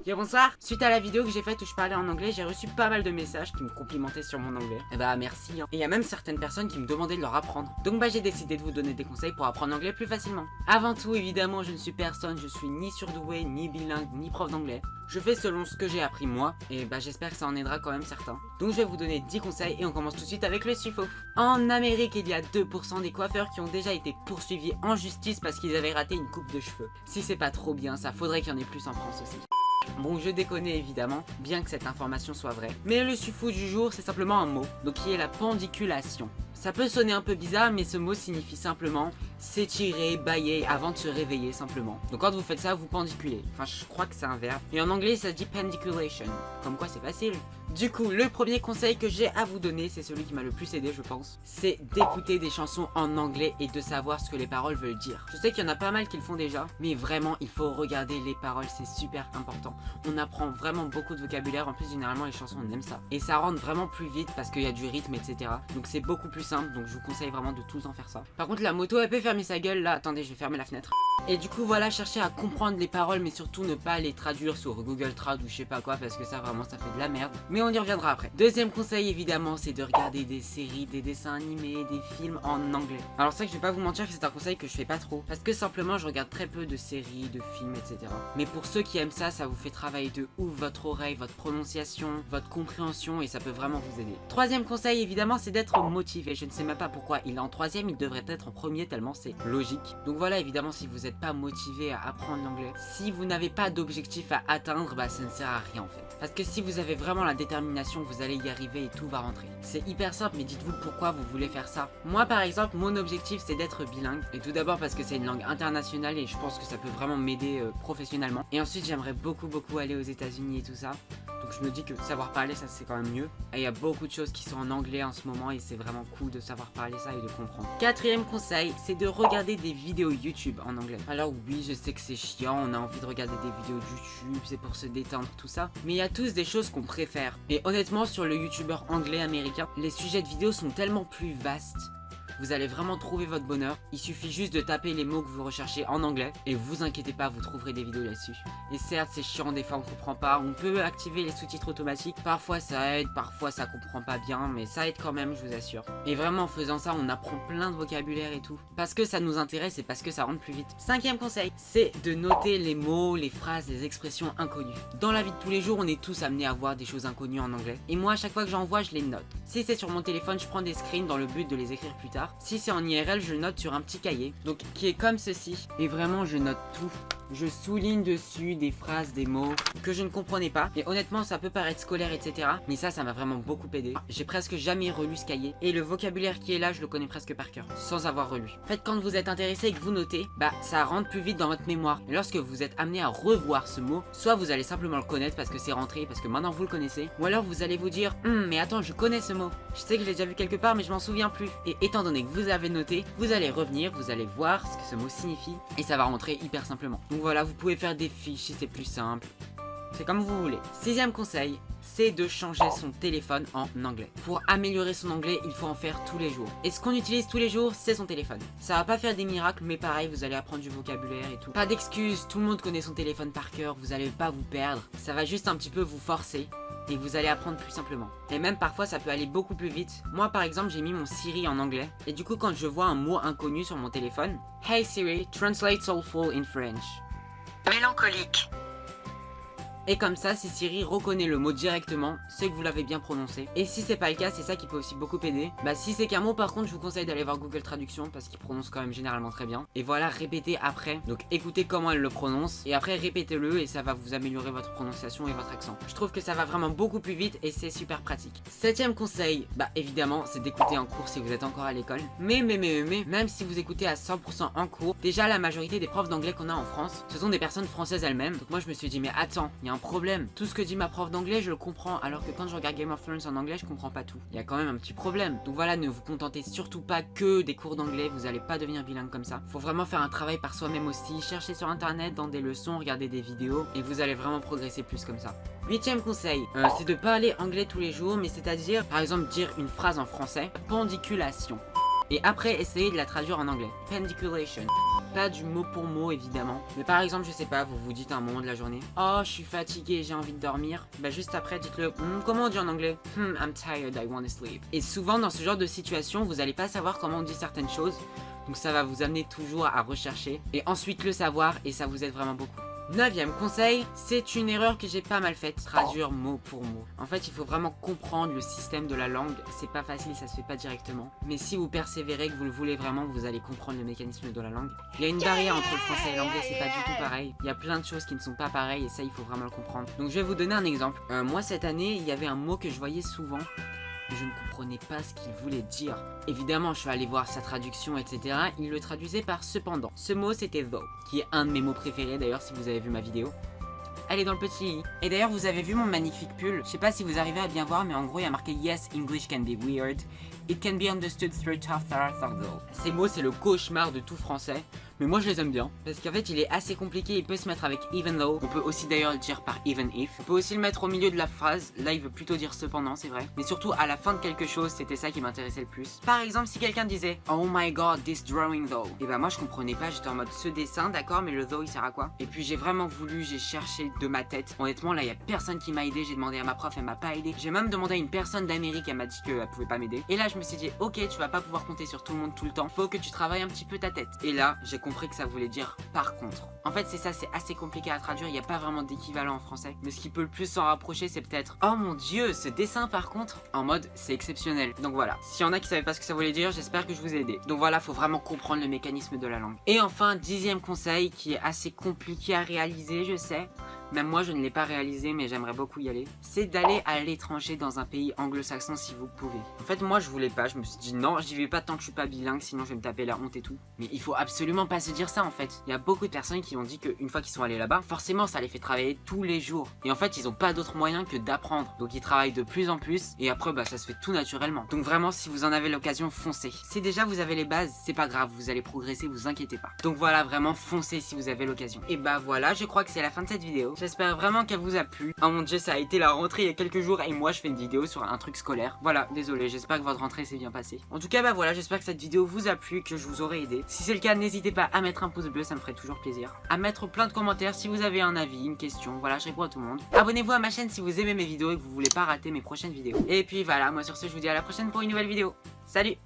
Yo bonsoir. Suite à la vidéo que j'ai faite où je parlais en anglais, j'ai reçu pas mal de messages qui me complimentaient sur mon anglais. Et bah merci hein. Et il y a même certaines personnes qui me demandaient de leur apprendre. Donc bah j'ai décidé de vous donner des conseils pour apprendre l'anglais plus facilement. Avant tout évidemment je ne suis personne, je suis ni surdoué, ni bilingue, ni prof d'anglais. Je fais selon ce que j'ai appris moi, et bah j'espère que ça en aidera quand même certains. Donc je vais vous donner 10 conseils et on commence tout de suite avec le suffo. En Amérique, il y a 2% des coiffeurs qui ont déjà été poursuivis en justice parce qu'ils avaient raté une coupe de cheveux. Si c'est pas trop bien, ça faudrait qu'il y en ait plus en France aussi. Bon, je déconne évidemment, bien que cette information soit vraie. Mais le suffo du jour, c'est simplement un mot, donc qui est la pendiculation. Ça peut sonner un peu bizarre, mais ce mot signifie simplement s'étirer, bâiller avant de se réveiller simplement. Donc quand vous faites ça, vous pendiculez. Enfin, je crois que c'est un verbe. Et en anglais, ça se dit pendiculation. Comme quoi, c'est facile. Du coup, le premier conseil que j'ai à vous donner, c'est celui qui m'a le plus aidé, je pense. C'est d'écouter des chansons en anglais et de savoir ce que les paroles veulent dire. Je sais qu'il y en a pas mal qui le font déjà, mais vraiment, il faut regarder les paroles, c'est super important. On apprend vraiment beaucoup de vocabulaire. En plus, généralement, les chansons, on aime ça. Et ça rentre vraiment plus vite parce qu'il y a du rythme, etc. Donc c'est beaucoup plus simple, donc je vous conseille vraiment de tout le temps faire ça. Par contre, la moto, elle peut fermer sa gueule. Là, attendez, je vais fermer la fenêtre. Et du coup voilà, cherchez à comprendre les paroles mais surtout ne pas les traduire sur Google Trad ou je sais pas quoi parce que ça vraiment ça fait de la merde. Mais on y reviendra après. Deuxième conseil évidemment, c'est de regarder des séries, des dessins animés, des films en anglais. Alors c'est vrai que je vais pas vous mentir que c'est un conseil que je fais pas trop parce que simplement je regarde très peu de séries, de films, etc. Mais pour ceux qui aiment ça, ça vous fait travailler de ouf votre oreille, votre prononciation, votre compréhension et ça peut vraiment vous aider. Troisième conseil évidemment, c'est d'être motivé. Je ne sais même pas pourquoi il est en troisième, il devrait être en premier tellement c'est logique. Donc voilà, évidemment si vous n'êtes pas motivé à apprendre l'anglais, si vous n'avez pas d'objectif à atteindre, bah ça ne sert à rien en fait. Parce que si vous avez vraiment la détermination, vous allez y arriver et tout va rentrer. C'est hyper simple, mais dites-vous pourquoi vous voulez faire ça. Moi par exemple, mon objectif c'est d'être bilingue. Et tout d'abord parce que c'est une langue internationale et je pense que ça peut vraiment m'aider professionnellement. Et ensuite j'aimerais beaucoup aller aux États-Unis et tout ça. Donc je me dis que savoir parler ça c'est quand même mieux. Et il y a beaucoup de choses qui sont en anglais en ce moment et c'est vraiment cool de savoir parler ça et de comprendre. Quatrième conseil, c'est de regarder des vidéos YouTube en anglais. Alors oui, je sais que c'est chiant, on a envie de regarder des vidéos YouTube, c'est pour se détendre tout ça. Mais il y a tous des choses qu'on préfère. Et honnêtement sur le youtubeur anglais américain, les sujets de vidéos sont tellement plus vastes. Vous allez vraiment trouver votre bonheur. Il suffit juste de taper les mots que vous recherchez en anglais. Et vous inquiétez pas, vous trouverez des vidéos là-dessus. Et certes, c'est chiant, des fois on comprend pas. On peut activer les sous-titres automatiques. Parfois ça aide, parfois ça comprend pas bien. Mais ça aide quand même, je vous assure. Et vraiment en faisant ça, on apprend plein de vocabulaire et tout. Parce que ça nous intéresse et parce que ça rentre plus vite. Cinquième conseil, c'est de noter les mots, les phrases, les expressions inconnues. Dans la vie de tous les jours, on est tous amenés à voir des choses inconnues en anglais. Et moi, à chaque fois que j'en vois, je les note. Si c'est sur mon téléphone, je prends des screens dans le but de les écrire plus tard. Si c'est en IRL, je le note sur un petit cahier, donc qui est comme ceci. Et vraiment, je note tout. Je souligne dessus des phrases, des mots que je ne comprenais pas. Et honnêtement, ça peut paraître scolaire, etc. Mais ça m'a vraiment beaucoup aidé. J'ai presque jamais relu ce cahier. Et le vocabulaire qui est là, je le connais presque par cœur, sans avoir relu. En fait, quand vous êtes intéressé et que vous notez, bah ça rentre plus vite dans votre mémoire. Et lorsque vous êtes amené à revoir ce mot, soit vous allez simplement le connaître parce que c'est rentré, parce que maintenant vous le connaissez. Ou alors vous allez vous dire, mais attends, je connais ce mot. Je sais que je l'ai déjà vu quelque part, mais je m'en souviens plus. Et étant donné que vous avez noté, vous allez revenir, vous allez voir ce que ce mot signifie. Et ça va rentrer hyper simplement. Donc voilà, vous pouvez faire des fiches si c'est plus simple. C'est comme vous voulez. Sixième conseil, c'est de changer son téléphone en anglais. Pour améliorer son anglais, il faut en faire tous les jours. Et ce qu'on utilise tous les jours, c'est son téléphone. Ça va pas faire des miracles, mais pareil, vous allez apprendre du vocabulaire et tout. Pas d'excuses, tout le monde connaît son téléphone par cœur, vous allez pas vous perdre. Ça va juste un petit peu vous forcer. Et vous allez apprendre plus simplement. Et même parfois ça peut aller beaucoup plus vite. Moi par exemple j'ai mis mon Siri en anglais. Et du coup quand je vois un mot inconnu sur mon téléphone, Hey Siri, translate soulful in French. Mélancolique. Et comme ça, si Siri reconnaît le mot directement, c'est que vous l'avez bien prononcé. Et si c'est pas le cas, c'est ça qui peut aussi beaucoup aider. Bah si c'est qu'un mot par contre, je vous conseille d'aller voir Google Traduction parce qu'il prononce quand même généralement très bien. Et voilà, répétez après. Donc écoutez comment elle le prononce et après répétez-le et ça va vous améliorer votre prononciation et votre accent. Je trouve que ça va vraiment beaucoup plus vite et c'est super pratique. Septième conseil, bah évidemment, c'est d'écouter en cours si vous êtes encore à l'école. Mais même si vous écoutez à 100% en cours, déjà la majorité des profs d'anglais qu'on a en France, ce sont des personnes françaises elles-mêmes. Donc moi je me suis dit mais attends, il y a un problème. Tout ce que dit ma prof d'anglais, je le comprends, alors que quand je regarde Game of Thrones en anglais, je comprends pas tout. Il y a quand même un petit problème. Donc voilà, ne vous contentez surtout pas que des cours d'anglais, vous allez pas devenir bilingue comme ça. Faut vraiment faire un travail par soi-même aussi, chercher sur internet, dans des leçons, regarder des vidéos, et vous allez vraiment progresser plus comme ça. Huitième conseil, c'est de parler anglais tous les jours, mais c'est-à-dire, par exemple, dire une phrase en français, pendiculation. Et après, essayez de la traduire en anglais, pendiculation. pas du mot pour mot évidemment. Mais par exemple, je sais pas, vous vous dites à un moment de la journée, oh je suis fatigué, j'ai envie de dormir. Bah juste après dites-le, comment on dit en anglais? I'm tired, I wanna sleep. Et souvent dans ce genre de situation, vous allez pas savoir comment on dit certaines choses. Donc ça va vous amener toujours à rechercher et ensuite le savoir et ça vous aide vraiment beaucoup. 9e conseil, c'est une erreur que j'ai pas mal faite, traduire mot pour mot. En fait, il faut vraiment comprendre le système de la langue, c'est pas facile, ça se fait pas directement. Mais si vous persévérez, que vous le voulez vraiment, vous allez comprendre le mécanisme de la langue. Il y a une barrière entre le français et l'anglais, c'est pas du tout pareil. Il y a plein de choses qui ne sont pas pareilles et ça, il faut vraiment le comprendre. Donc je vais vous donner un exemple. Moi, cette année, il y avait un mot que je voyais souvent. Je ne comprenais pas ce qu'il voulait dire. Évidemment, je suis allé voir sa traduction, etc. Il le traduisait par cependant. Ce mot, c'était though, qui est un de mes mots préférés d'ailleurs si vous avez vu ma vidéo. Elle est dans le petit i. Et d'ailleurs, vous avez vu mon magnifique pull. Je sais pas si vous arrivez à bien voir, mais en gros, il y a marqué Yes, English can be weird. It can be understood through tough though. Ces mots, c'est le cauchemar de tout français. Mais moi je les aime bien, parce qu'en fait il est assez compliqué, il peut se mettre avec even though, on peut aussi d'ailleurs le dire par even if, on peut aussi le mettre au milieu de la phrase, là il veut plutôt dire cependant c'est vrai, mais surtout à la fin de quelque chose, c'était ça qui m'intéressait le plus. Par exemple si quelqu'un disait oh my god this drawing though, et bah moi je comprenais pas, j'étais en mode ce dessin d'accord mais le though il sert à quoi? Et puis j'ai vraiment voulu, j'ai cherché de ma tête, honnêtement là il y a personne qui m'a aidé, j'ai demandé à ma prof, elle m'a pas aidé, j'ai même demandé à une personne d'Amérique, elle m'a dit qu'elle pouvait pas m'aider, et là je me suis dit ok tu vas pas pouvoir compter sur tout le monde tout le temps, faut que tu travailles un petit peu ta tête, et là j'ai compris que ça voulait dire par contre. En fait c'est ça, c'est assez compliqué à traduire, il n'y a pas vraiment d'équivalent en français. Mais ce qui peut le plus s'en rapprocher c'est peut-être oh mon dieu ce dessin par contre, en mode c'est exceptionnel. Donc voilà, s'il y en a qui savaient pas ce que ça voulait dire, j'espère que je vous ai aidé. Donc voilà, faut vraiment comprendre le mécanisme de la langue. Et enfin 10e conseil qui est assez compliqué à réaliser je sais. Même moi je ne l'ai pas réalisé mais j'aimerais beaucoup y aller. C'est d'aller à l'étranger dans un pays anglo-saxon si vous pouvez. En fait moi je voulais pas, je me suis dit non j'y vais pas tant que je suis pas bilingue sinon je vais me taper la honte et tout. Mais il faut absolument pas se dire ça en fait. Il y a beaucoup de personnes qui ont dit qu'une fois qu'ils sont allés là-bas, forcément ça les fait travailler tous les jours. Et en fait ils ont pas d'autre moyen que d'apprendre. Donc ils travaillent de plus en plus et après bah ça se fait tout naturellement. Donc vraiment si vous en avez l'occasion foncez. Si déjà vous avez les bases c'est pas grave, vous allez progresser, vous inquiétez pas. Donc voilà vraiment foncez si vous avez l'occasion. Et bah voilà je crois que c'est la fin de cette vidéo. J'espère vraiment qu'elle vous a plu. Oh mon dieu ça a été la rentrée il y a quelques jours et moi je fais une vidéo sur un truc scolaire. Voilà désolé j'espère que votre rentrée s'est bien passée. En tout cas bah voilà j'espère que cette vidéo vous a plu, que je vous aurai aidé. Si c'est le cas n'hésitez pas à mettre un pouce bleu, ça me ferait toujours plaisir. À mettre plein de commentaires si vous avez un avis, une question, voilà je réponds à tout le monde. Abonnez-vous à ma chaîne si vous aimez mes vidéos et que vous voulez pas rater mes prochaines vidéos. Et puis voilà moi sur ce je vous dis à la prochaine pour une nouvelle vidéo. Salut!